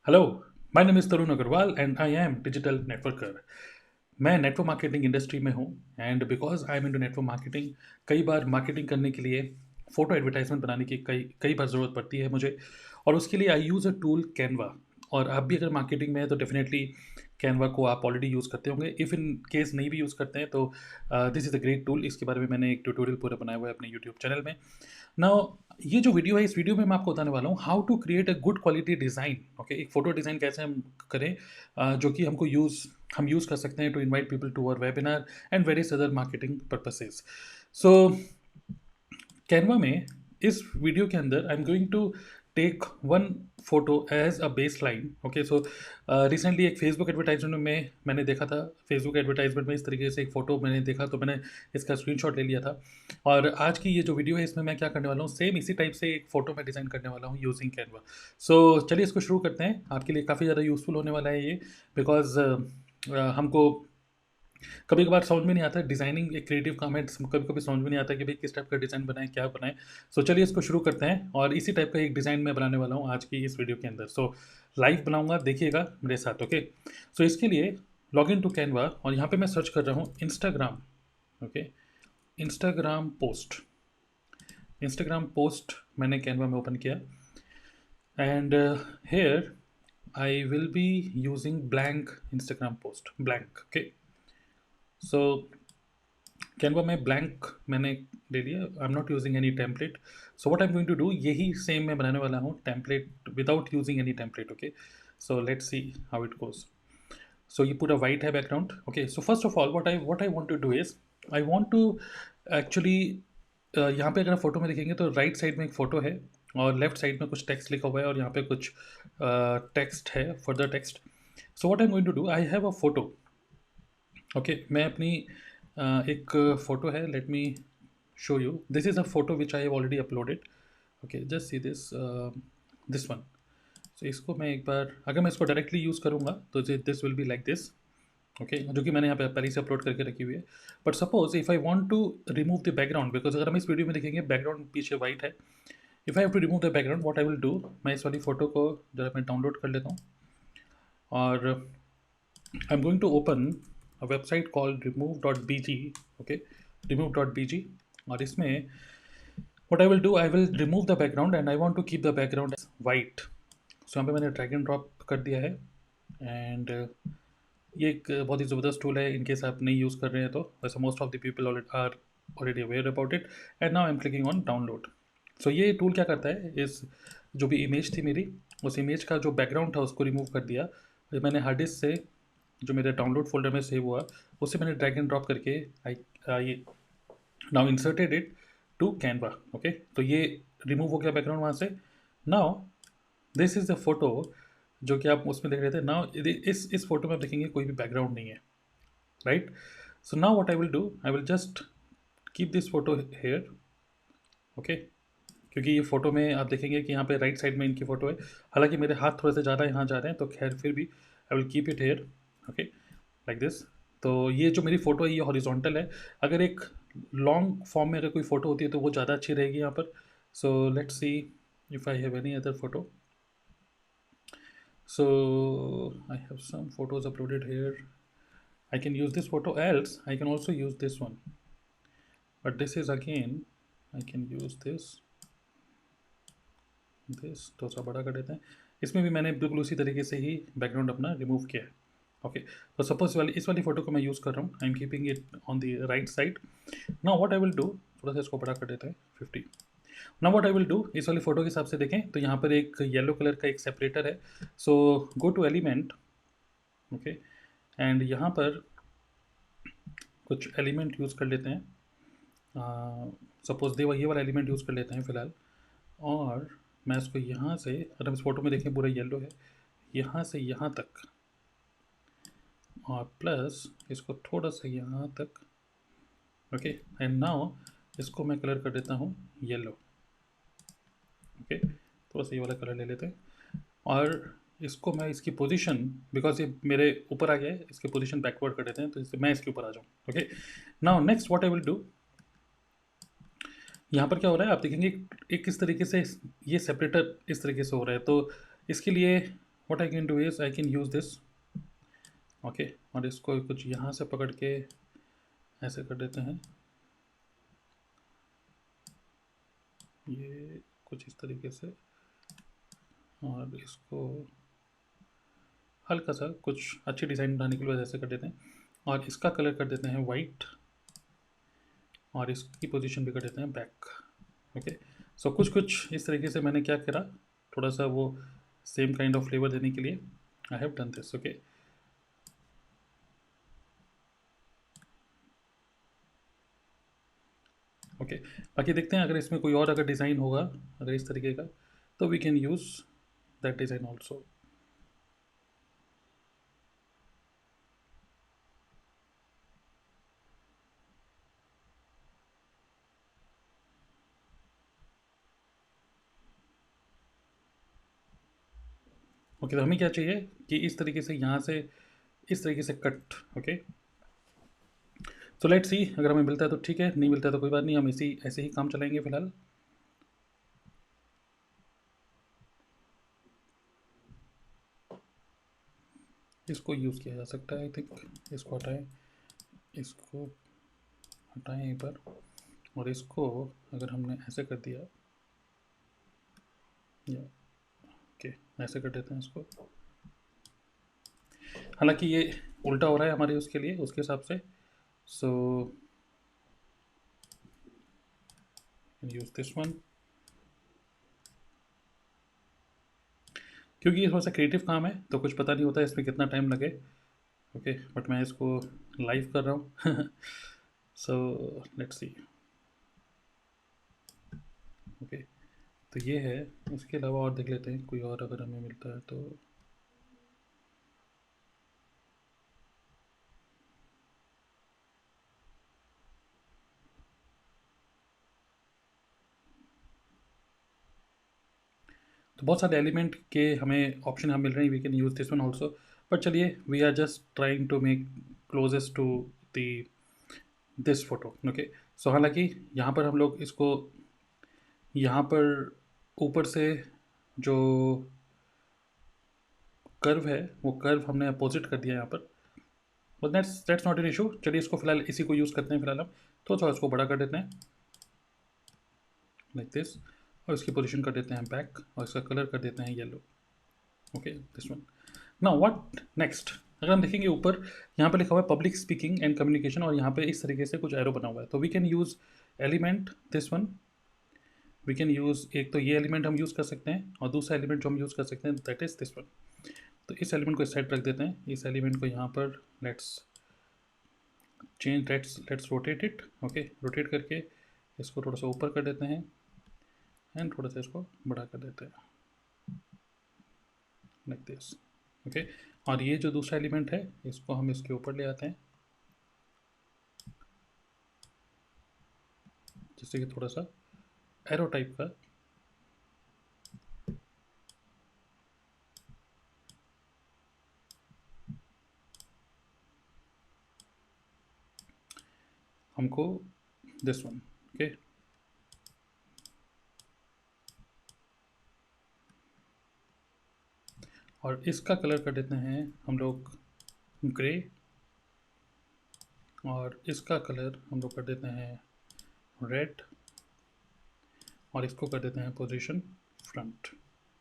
Hello, my name is Tarun Agarwal and I am digital networker. मैं network marketing industry में हूँ and because I am into network marketing, कई बार marketing करने के लिए फ़ोटो एडवर्टाइज़मेंट बनाने की कई कई बार ज़रूरत पड़ती है मुझे और उसके लिए आई यूज़ अ टूल कैनवा। और आप भी अगर मार्केटिंग में हैं तो डेफ़िनेटली कैनवा को आप ऑलरेडी यूज़ करते होंगे। इफ़ इन केस नहीं भी यूज़ करते हैं तो this is a great tool. इसके बारे में मैंने एक ट्यूटोरियल पूरा बनाया हुआ है अपने यूट्यूब चैनल में। नाउ ये जो वीडियो है, इस वीडियो में मैं आपको बताने वाला हूँ how to create a good quality design. Okay, एक फ़ोटो डिज़ाइन कैसे हम करें जो कि हम यूज़ कर सकते हैं to invite people to our webinar and various other marketing purposes. So Canva में इस वीडियो के अंदर I am going to take one photo as a base line. Okay, so recently एक फेसबुक एडवर्टाइजमेंट में मैंने देखा था। फेसबुक एडवर्टाइजमेंट में इस तरीके से एक फ़ोटो मैंने देखा तो मैंने इसका स्क्रीनशॉट ले लिया था। और आज की ये जो वीडियो है इसमें मैं क्या करने वाला हूँ, सेम इसी टाइप से एक फ़ोटो मैं डिज़ाइन करने वाला हूँ यूजिंग कैनवा। सो चलिए इसको शुरू करते हैं। आपके लिए काफ़ी ज़्यादा यूज़फुल होने वाला है ये, बिकॉज हमको कभी कभार समझ में नहीं आता डिज़ाइनिंग एक क्रिएटिव काम है। कभी कभी समझ में नहीं आता कि भाई किस टाइप का डिज़ाइन बनाएं, क्या बनाएं। सो चलिए इसको शुरू करते हैं और इसी टाइप का एक डिज़ाइन मैं बनाने वाला हूँ आज की इस वीडियो के अंदर। सो लाइव बनाऊंगा, देखिएगा मेरे साथ। ओके, सो इसके लिए लॉग इन टू कैनवा और यहाँ पे मैं सर्च कर रहा हूँ Instagram. Okay, Instagram post. Instagram post मैंने कैनवा में ओपन किया and here I will be using blank Instagram post, blank. Okay, so Canva में ब्लैंक मैंने ले लिया। I am not using any template. So what I am going to do, यही same मैं बनाने वाला हूँ template without using any template. Okay, so let's see how it goes. So ये पूरा वाइट है background. Okay, so first of all what I want to do is I want to actually यहाँ पे अगर आप फोटो में देखेंगे तो राइट साइड में एक फ़ोटो है और लेफ्ट साइड में कुछ टेक्स्ट लिखा हुआ है और यहाँ पे कुछ टेक्स्ट है, further text. So what I am going to do, I have a photo. Okay, मैं अपनी एक फ़ोटो है, let me show you. This is a photo which I have already uploaded. Okay, just see this one. So इसको मैं एक बार, अगर मैं इसको डायरेक्टली यूज़ करूँगा तो this will be like this. Okay, जो कि मैंने यहाँ पे पहले से अपलोड करके रखी हुई है। But suppose if I want to remove the background, because अगर हम इस वीडियो में देखेंगे बैकग्राउंड पीछे वाइट है। If I have to remove the background, what I will do, मैं इस वाली फ़ोटो को जरा मैं डाउनलोड कर लेता हूँ और I am going to open a website called remove.bg। Okay, remove.bg। और इसमें what I will do, I will remove the background and I want to keep the background as white. So यहाँ पे मैंने drag and drop कर दिया है and ये एक बहुत ही ज़बरदस्त टूल है। इन केस आप नहीं यूज़ कर रहे हैं तो वैसे most of the people are already aware about it. And now I am clicking on download. So ये टूल क्या करता है, इस जो भी इमेज थी मेरी, उस इमेज का जो बैकग्राउंड था उसको रिमूव कर दिया। ये मैंने हार्ड डिस्क से जो मेरे डाउनलोड फोल्डर में सेव हुआ उससे मैंने ड्रैग एंड ड्रॉप करके I now inserted it to Canva. Okay, तो ये रिमूव हो गया बैकग्राउंड वहाँ से। Now this is the photo जो कि आप उसमें देख रहे थे। नाउ इस फोटो में आप देखेंगे कोई भी बैकग्राउंड नहीं है, right. So now what I will do, I will just keep this photo here. Okay, क्योंकि ये फ़ोटो में आप देखेंगे कि यहाँ पे राइट साइड में इनकी फ़ोटो है। हालांकि मेरे हाथ थोड़े से ज़्यादा यहाँ जा रहे हैं तो खैर फिर भी I will keep it here. Okay, like this. तो ये जो मेरी फ़ोटो है ये हॉरिजॉन्टल है। अगर एक लॉन्ग फॉर्म में अगर कोई फ़ोटो होती है तो वो ज़्यादा अच्छी रहेगी यहाँ पर। So let's see if I have any other photo. So I have some photos uploaded here. I can use this photo, else I can also use this one, but this is again I can use this तो सा बड़ा कर देते हैं। इसमें भी मैंने बिल्कुल उसी तरीके से ही बैकग्राउंड अपना रिमूव किया है। ओके, तो सपोज इस वाली फ़ोटो को मैं यूज़ कर रहा हूँ। I am keeping it on the right side. Now what I will do, थोड़ा सा इसको बड़ा कर देते हैं 50। Now what I will do, इस वाली फ़ोटो के हिसाब से देखें तो यहाँ पर एक येलो कलर का एक सेपरेटर है। So go to element. Okay, and यहाँ पर कुछ एलिमेंट यूज़ कर लेते हैं। सपोज ये वाला एलिमेंट यूज़ कर लेते हैं फ़िलहाल। और मैं इसको यहाँ से, अगर हम इस फोटो में देखें पूरा येलो है, यहाँ से यहाँ तक, और प्लस इसको थोड़ा सा यहाँ तक। ओके, एंड नाउ इसको मैं कलर कर देता हूँ येलो। ओके, थोड़ा सा ये वाला कलर ले लेते हैं और इसको मैं इसकी पोजीशन, बिकॉज ये मेरे ऊपर आ गया है, इसकी पोजीशन बैकवर्ड कर देते हैं तो इससे मैं इसके ऊपर आ जाऊँ। Okay, now next what I will do, यहाँ पर क्या हो रहा है आप देखेंगे एक किस तरीके से ये सेपरेटर इस तरीके से हो रहा है। तो इसके लिए what I can do is I can use this, okay, और इसको कुछ यहाँ से पकड़ के ऐसे कर देते हैं, ये कुछ इस तरीके से, और इसको हल्का सा कुछ अच्छी डिज़ाइन बनाने के लिए ऐसे कर देते हैं, और इसका कलर कर देते हैं वाइट, और इसकी पोजीशन भी कर देते हैं बैक, ओके। सो कुछ कुछ इस तरीके से मैंने क्या करा, थोड़ा सा वो सेम काइंड ऑफ फ्लेवर देने के लिए I have done this, okay. Okay, बाकी देखते हैं अगर इसमें कोई और अगर डिज़ाइन होगा अगर इस तरीके का, तो we can use that design also. Okay, तो हमें क्या चाहिए कि इस तरीके से यहाँ से इस तरीके से कट, ओके। सो लेट्स सी, अगर हमें मिलता है तो ठीक है, नहीं मिलता है तो कोई बात नहीं, हम इसी ऐसे ही काम चलाएंगे फिलहाल। इसको यूज़ किया जा सकता है, आई थिंक इसको हटाएं, इसको हटाएं यहीं पर, और इसको अगर हमने ऐसे कर दिया, या ओके ऐसे कर देते हैं इसको, हालांकि ये उल्टा हो रहा है हमारे उसके लिए उसके हिसाब से, सो यूज़ दिस वन, क्योंकि ये थोड़ा सा क्रिएटिव काम है तो कुछ पता नहीं होता है इसमें कितना टाइम लगे, ओके, बट मैं इसको लाइव कर रहा हूँ सो लेट्स सी, ओके। तो ये है, उसके अलावा और देख लेते हैं कोई और अगर हमें मिलता है तो। तो बहुत सारे एलिमेंट के हमें ऑप्शन हम मिल रहे हैं, we can use this one also, but चलिए we are just trying to make closest to the this photo, okay. So हालांकि यहाँ पर हम लोग इसको यहाँ पर ऊपर से जो कर्व है वो कर्व हमने अपोजिट कर दिया यहाँ पर, but that's not an issue, चलिए इसको फिलहाल इसी को यूज़ करते हैं फिलहाल हम, तो थोड़ा इसको बड़ा कर देते हैं लाइक दिस, और इसकी पोजीशन कर देते हैं बैक, और इसका कलर कर देते हैं yellow, okay this one. Now what next, अगर हम देखेंगे ऊपर यहाँ पे लिखा हुआ है पब्लिक स्पीकिंग एंड कम्युनिकेशन, और यहाँ पे इस तरीके से कुछ एरो बना हुआ है, तो we can use element this one, we can use, एक तो ये एलिमेंट हम यूज़ कर सकते हैं, और दूसरा एलिमेंट जो हम यूज़ कर सकते हैं दैट इज़ दिस वन। तो इस एलिमेंट को इस साइड रख देते हैं, इस एलिमेंट को यहाँ पर let's change, let's rotate it, okay, rotate करके इसको थोड़ा सा ऊपर कर देते हैं, एंड थोड़ा सा इसको बड़ा कर देते हैं लाइक दिस, ओके। और ये जो दूसरा एलिमेंट है इसको हम इसके ऊपर ले आते हैं, जिससे कि थोड़ा सा एरो टाइप का, हमको दिस वन, ओके। और इसका कलर कर देते हैं हम लोग ग्रे, और इसका कलर हम लोग कर देते हैं रेड, और इसको कर देते हैं position front,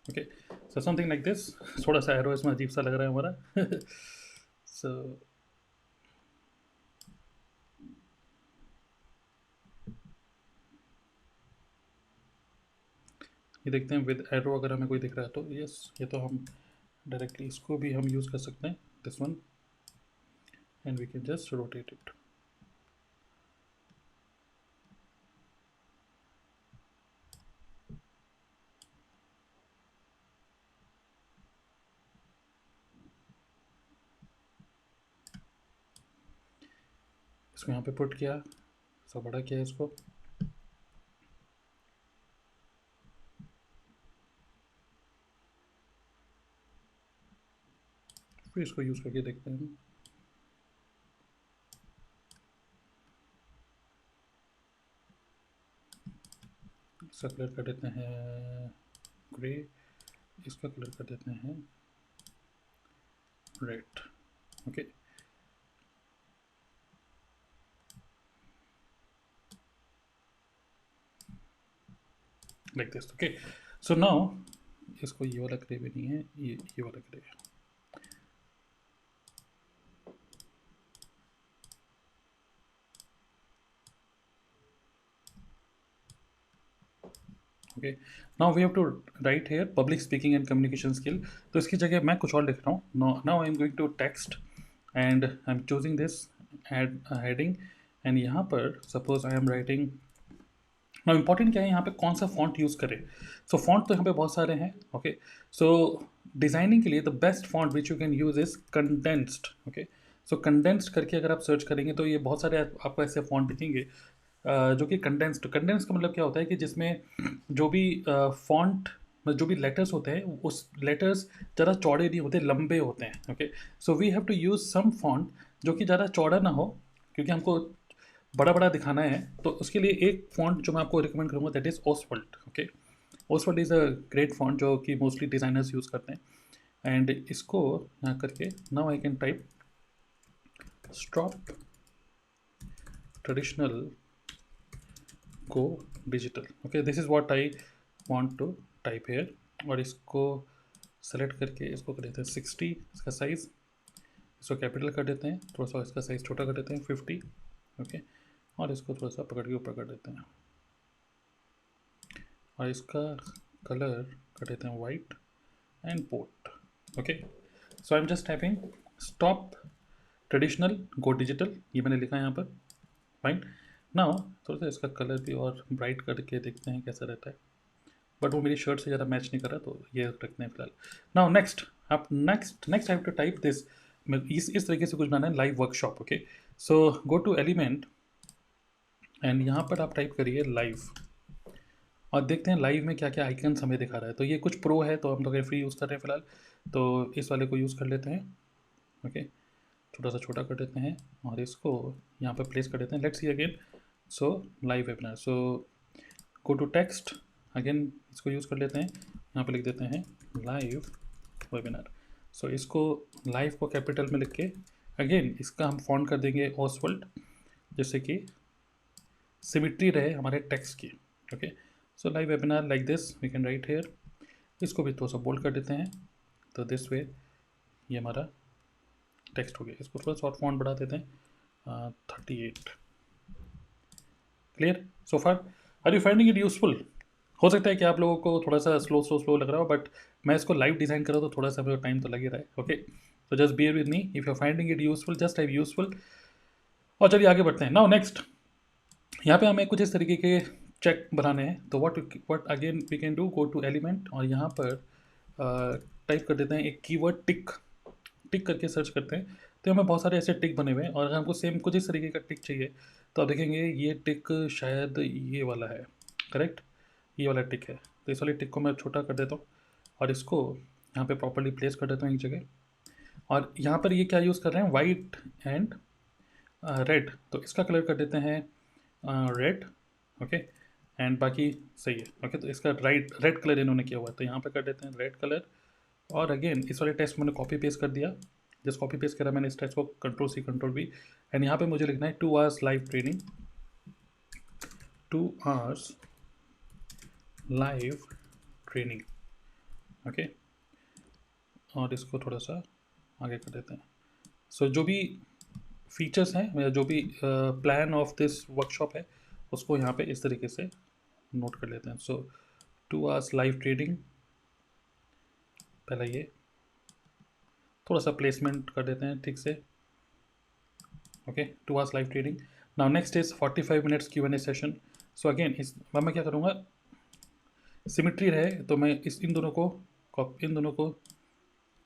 okay. So something like this, थोड़ा सा एरो इसमें अजीब सा लग रहा है हमारा सो ये देखते हैं विद एरो अगर हमें कोई दिख रहा है तो यस, ये तो हम डायरेक्टली इसको भी हम यूज़ कर सकते हैं this one, and we can just rotate it, इसको यहाँ पे पुट किया, सब बड़ा किया इसको, फिर इसको यूज़ करके देखते हैं, इसका कलर कर देते हैं ग्रे, इसका कलर कर देते हैं red. Okay, like this. Okay, so now इसको ये वाला ग्रे भी नहीं है, ये वाला ग्रे है. Okay, now we have to write here public speaking and communication skill. तो इसकी जगह मैं कुछ और लिख रहा हूँ. Now I am going to text and I am choosing this heading. And यहाँ पर suppose I am writing. Now important क्या है यहाँ पे, कौन सा फॉन्ट यूज़ करें. सो फॉन्ट तो यहाँ पे बहुत सारे हैं. ओके, सो डिज़ाइनिंग के लिए the best font which you can use is condensed. Okay, so condensed करके अगर आप सर्च करेंगे तो ये बहुत सारे आपको ऐसे फॉन्ट दिखेंगे जो कि कंडेंस्ड. कंडेंस्ड का मतलब क्या होता है कि जिसमें जो भी फॉन्ट जो भी लेटर्स होते हैं उस लेटर्स ज़्यादा चौड़े नहीं होते, लंबे होते हैं. Okay, so we have to use some font जो कि ज़्यादा चौड़ा ना हो, क्योंकि हमको बड़ा बड़ा दिखाना है. तो उसके लिए एक फॉन्ट जो मैं आपको रिकमेंड करूँगा that is Oswald. Okay, Oswald is a great font जो कि मोस्टली डिज़ाइनर्स यूज़ करते हैं. एंड इसको यहाँ करके now I can type stop traditional go digital. Okay, this is what I want to type here. और इसको सेलेक्ट करके इसको कर देते हैं 60 इसका साइज़. इसको कैपिटल कर देते हैं, थोड़ा सा इसका साइज़ छोटा कर देते हैं 50. ओके, और इसको थोड़ा सा पकड़ के ऊपर कर देते हैं. और इसका कलर कर देते हैं white and port. Okay, so I am just typing stop traditional go digital, ये मैंने लिखा है यहाँ पर. फाइन. नाउ थोड़ा सा इसका कलर भी और ब्राइट करके देखते हैं कैसा रहता है. बट वो मेरी शर्ट से ज़्यादा मैच नहीं कर रहा, तो ये रखते हैं फिलहाल. नाउ नेक्स्ट आप next I have to type this. इस तरीके से कुछ बनाना है, live workshop. Okay, so go to element and यहाँ पर आप टाइप करिए लाइव. और देखते हैं लाइव में क्या क्या आइकन्स हमें दिखा रहा है. तो ये कुछ प्रो है, तो हम लोग फ्री यूज़ कर रहे हैं फिलहाल, तो इस वाले को यूज़ कर लेते हैं. ओके, छोटा सा छोटा कर देते हैं और इसको यहाँ पर प्लेस कर देते हैं. Let's see again. So live webinar, so go to text again, इसको यूज़ कर लेते हैं. यहाँ पे लिख देते हैं लाइव वेबिनार. सो इसको लाइव को कैपिटल में लिख के अगेन इसका हम फॉन्ट कर देंगे ओसवर्ल्ड, जैसे कि सिमिट्री रहे हमारे टेक्स्ट की. Okay, so live webinar like this we can write here. इसको भी थोड़ा सा बोल्ड कर देते हैं, तो दिस वे ये हमारा टेक्स्ट हो गया. इसको थोड़ा शॉर्ट फॉन्ट बढ़ा देते हैं 38. Clear so far? Are you finding it useful? हो सकता है कि आप लोगों को थोड़ा सा स्लो लग रहा हो, बट मैं इसको लाइव डिज़ाइन कर रहा हूँ तो थोड़ा सा मेरा टाइम तो लग ही रहा है. ओके, तो just bear with me. If you are finding it useful just type useful. और चलिए आगे बढ़ते हैं. नाउ नेक्स्ट यहाँ पे हमें कुछ इस तरीके के चेक बनाने हैं. तो what again we can do, go to element और यहाँ पर टाइप कर देते हैं एक कीवर्ड टिक. टिक करके सर्च करते हैं तो हमें बहुत सारे ऐसे टिक बने हुए हैं. और अगर हमको सेम कुछ इस तरीके का टिक चाहिए तो आप देखेंगे ये टिक शायद ये वाला है. करेक्ट, ये वाला टिक है. तो इस वाले टिक को मैं छोटा कर देता हूँ और इसको यहाँ पे प्रॉपर्ली प्लेस कर देता हूँ एक जगह. और यहाँ पर ये क्या यूज़ कर रहे हैं, वाइट एंड रेड. तो इसका कलर कर देते हैं रेड. ओके, एंड बाकी सही है. ओके, तो इसका रेड कलर इन्होंने किया हुआ है, तो यहाँ पे कर देते हैं रेड कलर. और अगेन इस वाले टेक्स्ट मैंने कॉपी पेस्ट कर दिया. जस्ट कॉपी पेस्ट करा मैंने इस टेक्स्ट को, control C control V. And यहाँ पे मुझे लिखना है 2 hours live training, 2 hours live training. Okay, और इसको थोड़ा सा आगे कर देते हैं. सो जो भी फीचर्स हैं या जो भी प्लान ऑफ दिस वर्कशॉप है उसको यहाँ पे इस तरीके से नोट कर लेते हैं. सो 2 hours लाइव ट्रेनिंग, पहला ये थोड़ा सा प्लेसमेंट कर देते हैं ठीक से. Okay, 2 hours live training. Now next is 45 minutes Q&A session. So again इस मैं क्या करूँगा, सिमिट्री रहे तो मैं इन दोनों को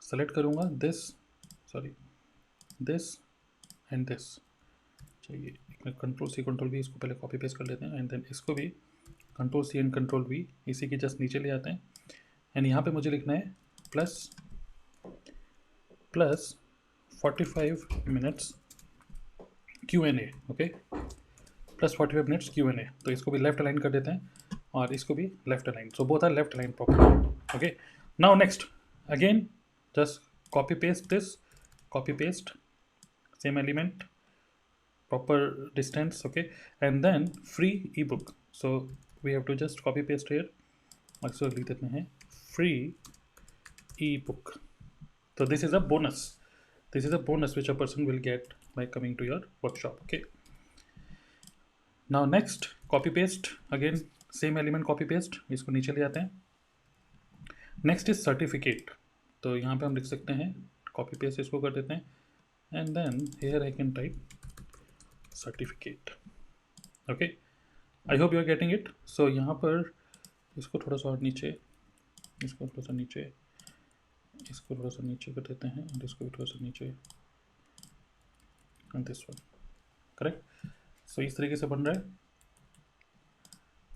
सेलेक्ट करूँगा. दिस एंड दिस चाहिए. मैं कंट्रोल सी कंट्रोल वी इसको पहले कॉपी पेस्ट कर लेते हैं. एंड देन इसको भी control C and control V इसी के जस्ट नीचे ले आते हैं. एंड यहाँ पे मुझे लिखना है plus 45 minutes Q&A. Okay, plus 45 minutes Q&A. तो इसको भी लेफ्ट अलाइन कर देते हैं और इसको भी left align. So both are left align proper. Okay, now next again just copy paste this copy paste, same element, proper distance, okay, and then free ebook. So we have to just copy paste here. Also लिख देते हैं free ebook. So this is a bonus. This is a bonus which a person will get by coming to your workshop. Okay. Now next copy paste, again same element copy paste, इसको नीचे ले आते हैं. Next is certificate. तो यहाँ पे हम लिख सकते हैं कॉपी पेस्ट इसको कर देते हैं and then here I can type certificate. Okay, I hope you are getting it. So यहाँ पर इसको थोड़ा सा और नीचे, इसको थोड़ा सा नीचे, इसको थोड़ा सा नीचे कर देते हैं और इसको भी थोड़ा सा नीचे एंड दिस वन. करेक्ट. सो इस तरीके से बन रहा है.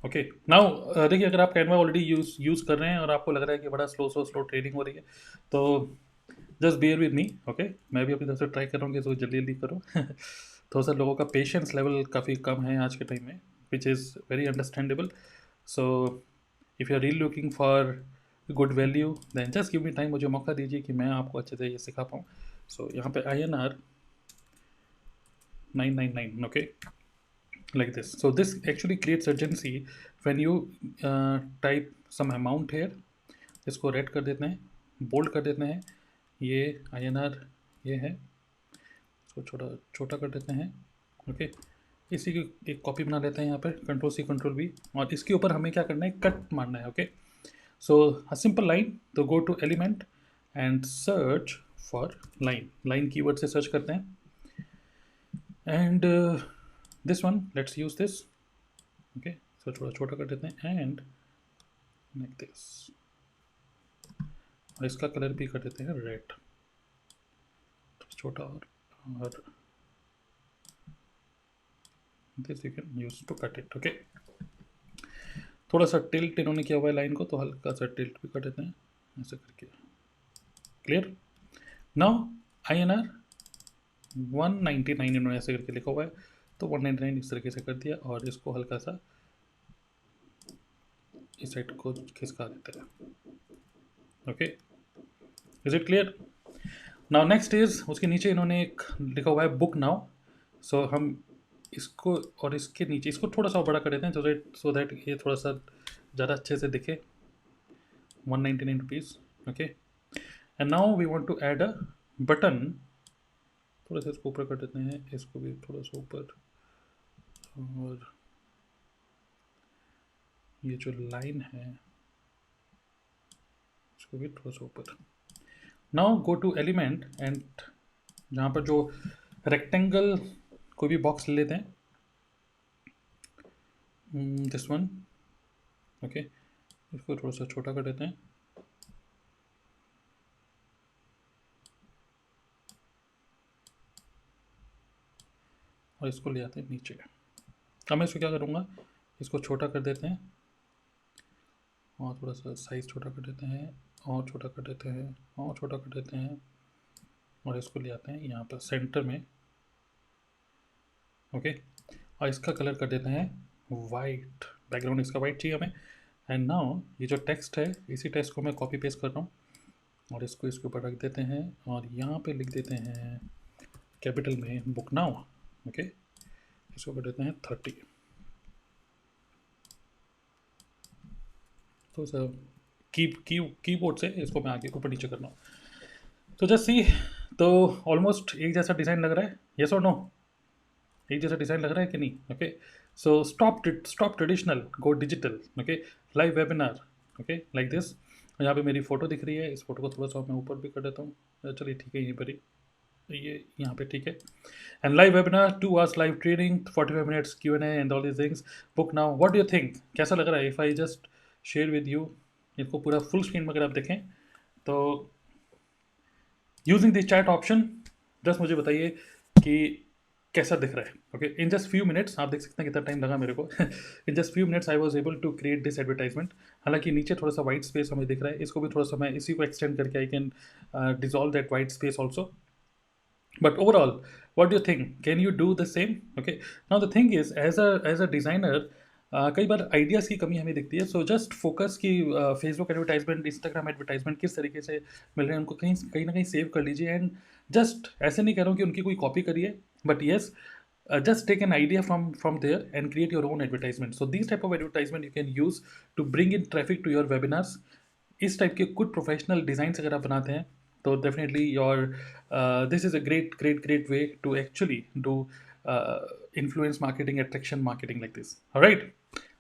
ओके. नाउ देखिए, अगर आप कैनवा ऑलरेडी यूज़ कर रहे हैं और आपको लग रहा है कि बड़ा स्लो ट्रेडिंग हो रही है, तो just bear with me. Okay, मैं भी अपनी तरफ से ट्राई कर रहा हूँ कि इसको जल्दी जल्दी करो. थोड़ा सा लोगों का पेशेंस लेवल काफ़ी कम है आज के टाइम में, which is very understandable. So if you are really looking for good value then just give me time. मुझे मौका दीजिए कि मैं आपको अच्छे से ये सिखा पाऊँ. सो यहाँ पे INR 999. Okay, like this. So this actually creates urgency when you type some amount here. इसको रेड कर देते हैं, बोल्ड कर देते हैं. ये INR ये है, इसको छोटा कर देते हैं. ओके, इसी की एक कॉपी बना लेते हैं यहाँ पर, Ctrl+C Ctrl+V, और इसके ऊपर हमें क्या करना है, कट मारना है. Okay, so a simple line. तो go to element and search for line. Line keyword से सर्च करते हैं and this one, let's use this. Okay, so थोड़ा छोटा कर देते हैं and like this, और इसका कलर भी कर देते हैं रेड, छोटा. और this you can use to cut it. Okay, थोड़ा सा टिल्ट इन्होंने किया हुआ है लाइन को, तो हल्का सा टिल्ट भी कर देते हैं ऐसे करके. क्लियर. नाउ INR 199 इन्होंने ऐसे करके लिखा हुआ है, तो 199 इस तरीके से कर दिया और इसको हल्का सा इस साइड को खिसका देते हैं. Okay, is it clear. Now next is, उसके नीचे इन्होंने एक लिखा हुआ है बुक नाउ. सो हम इसको और इसके नीचे इसको थोड़ा सा बड़ा कर देते हैं सो दैट ये थोड़ा सा ज़्यादा अच्छे से दिखे. 199 rupees. Okay, and now we want to add a button. थोड़ा सा इसको ऊपर कर देते हैं, इसको भी थोड़ा सा ऊपर, और ये जो लाइन है इसको भी थोड़ा सा ऊपर. Now go to element and जहाँ पर जो रेक्टेंगल कोई भी बॉक्स ले लेते हैं, दिस वन. ओके, इसको थोड़ा सा छोटा कर देते हैं और इसको ले आते हैं नीचे. अब मैं इसको क्या करूँगा, इसको छोटा कर देते हैं और थोड़ा सा साइज़ छोटा कर देते हैं और छोटा कर देते हैं और छोटा कर देते हैं और इसको ले आते हैं यहाँ पर सेंटर में. ओके, और इसका कलर कर देते हैं वाइट. बैकग्राउंड इसका वाइट चाहिए हमें. एंड नाउ ये जो टेक्स्ट है, इसी टेक्स्ट को मैं कॉपी पेस्ट कर रहा हूँ और इसको इसके ऊपर रख देते हैं और यहाँ पे लिख देते हैं कैपिटल में बुक नाउ. ओके, इसको कर देते हैं 30. तो सर कीबोर्ड से इसको मैं आगे ऊपर नीचे करना हूँ. तो जस्ट सी, तो ऑलमोस्ट एक जैसा डिज़ाइन लग रहा है. यस और नो, एक जैसा डिज़ाइन लग रहा है कि नहीं. Okay, so stop traditional, go digital. Okay, live webinar. Okay, like this. यहाँ पे मेरी फ़ोटो दिख रही है, इस फोटो को थोड़ा सा मैं ऊपर भी कर देता हूँ. चलिए ठीक है, यहीं पर ही, ये यहाँ पे ठीक है. And live webinar, 2 hours live training, 45 minutes Q&A and all these things. Book now. What do you think, कैसा लग रहा है if I just share with you. इसको पूरा फुल स्क्रीन में अगर आप देखें तो using this chat option, just मुझे बताइए कि कैसा दिख रहा है. Okay, in just few minutes आप देख सकते हैं कितना टाइम लगा मेरे को. In just few minutes I was able to create this advertisement. हालांकि नीचे थोड़ा सा वाइट स्पेस हमें दिख रहा है, इसको भी थोड़ा सा मैं इसी को एक्सटेंड करके I can dissolve that white space also. But overall, what do you think? Can you do the same? Okay. Now the thing is, as a designer, कई बार आइडियाज़ की कमी हमें दिखती है, सो जस्ट फोकस कि Facebook advertisement, Instagram advertisement किस तरीके से मिल रहे हैं, उनको कहीं कहीं ना कहीं सेव कर लीजिए। एंड जस्ट ऐसे नहीं कह रहा हूँ कि उनकी कोई कॉपी करिए, but yes, just take an idea from there and create your own advertisement. So these type of advertisement you can use to bring in traffic to your webinars. इस टाइप के कुछ प्रोफेशनल डिज़ाइंस अगर आप बनाते हैं तो definitely your this is a great way to actually do influence marketing, attraction marketing like this. All right,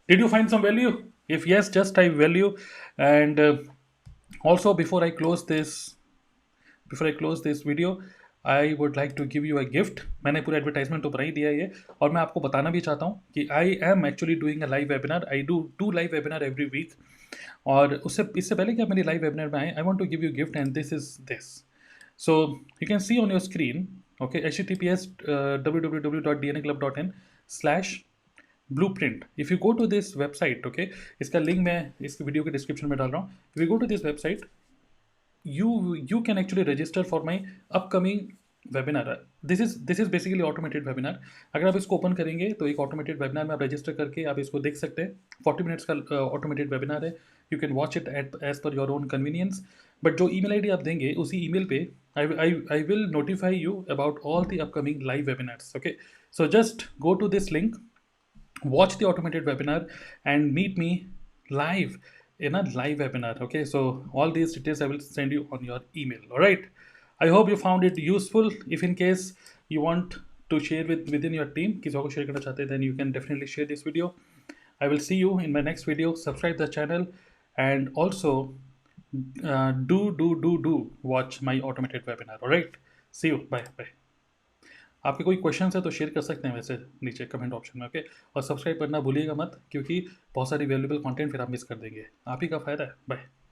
did you find some value? If yes, just type value. And also before I close this video, I would like to give you a gift. मैंने पूरा advertisement तो बना ही दिया है ये, और मैं आपको बताना भी चाहता हूँ कि I am actually doing a live webinar. I do live webinar every week. और इससे पहले कि आप मेरी लाइव वेबिनार में आए, I want to give you gift, and this is this. So you can see on your screen, okay, https www.dnaclub.in/blueprint। If you go to this website, okay, इसका link मैं इस वीडियो के description में डाल रहा हूँ। If you go to this website, you can actually register for my upcoming webinar. This is basically automated webinar. अगर आप इसको ओपन करेंगे तो एक ऑटोमेटेड वेबिनार में आप रजिस्टर करके आप इसको देख सकते हैं। 40 मिनट्स का ऑटोमेटेड वेबिनार है। You can watch it as per your own convenience. But जो ईमेल आईडी आप देंगे, उसी ईमेल पे I will notify you about all the upcoming live webinars. Okay, so just go to this link, watch the automated webinar, and meet me live in a live webinar. Okay, so all these details I will send you on your email. All right, I hope you found it useful. If in case you want to share within your team, किसी और को share करना चाहते हैं, then you can definitely share this video. I will see you in my next video. Subscribe the channel, and also do watch my automated webinar. All right, see you. Bye. आपके कोई question है तो share कर सकते हैं वैसे नीचे comment option में, ओके। और सब्सक्राइब करना भूलिएगा मत, क्योंकि बहुत सारी वैल्यूबल कंटेंट फिर आप मिस कर देंगे। आप ही का फ़ायदा है। बाय।